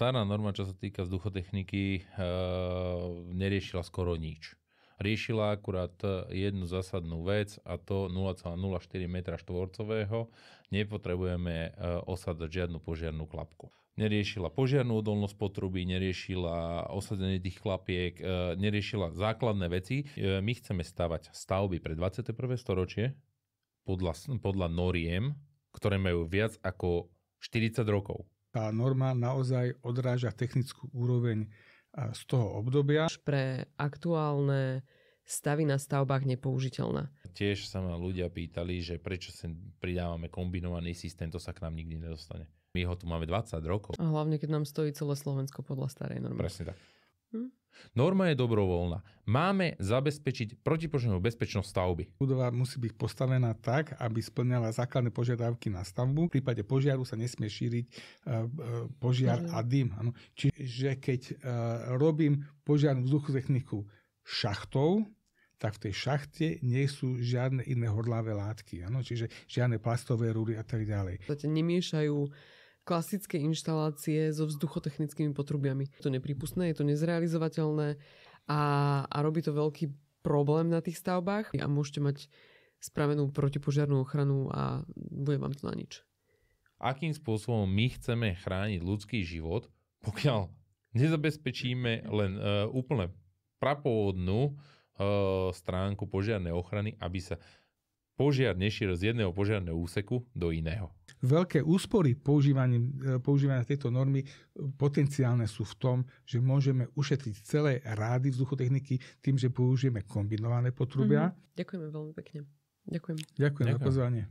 stará norma, čo sa týka vzduchotechniky, neriešila skoro nič. Riešila akurát jednu zásadnú vec a to 0,04 m2. Nepotrebujeme osádať žiadnu požiarnú klapku. Neriešila požiarnú odolnosť potrubí, neriešila osadenie tých klapiek, neriešila základné veci. My chceme stavať stavby pre 21. storočie podľa noriem, ktoré majú viac ako 40 rokov. Tá norma naozaj odráža technickú úroveň z toho obdobia. Pre aktuálne stavy na stavbách nepoužiteľná. Tiež sa ma ľudia pýtali, že prečo sem pridávame kombinovaný systém, to sa k nám nikdy nedostane. My ho tu máme 20 rokov. A hlavne, keď nám stojí celé Slovensko podľa starej normy. Presne tak. Norma je dobrovoľná. Máme zabezpečiť protipožiarnú bezpečnosť stavby. Budova musí byť postavená tak, aby spĺňala základné požiadavky na stavbu. V prípade požiaru sa nesmie šíriť požiar a dym. Ano. Čiže keď robím požiarnú vzduchotechniku šachtou, tak v tej šachte nie sú žiadne iné horlavé látky. Ano. Čiže žiadne plastové rúry a tak ďalej. Nemiešajú klasické inštalácie so vzduchotechnickými potrubiami. Je to neprípustné, je to nezrealizovateľné a robí to veľký problém na tých stavbách a môžete mať spravenú protipožiarnú ochranu a bude vám to na nič. Akým spôsobom my chceme chrániť ľudský život, pokiaľ nezabezpečíme len úplne prapôvodnú stránku požiarnej ochrany, aby sa požiar nešíril z jedného požiarného úseku do iného. Veľké úspory používania tejto normy potenciálne sú v tom, že môžeme ušetriť celé rády vzduchotechniky tým, že použijeme kombinované potrubia. Ďakujeme veľmi pekne. Ďakujem. Ďakujem za pozvanie.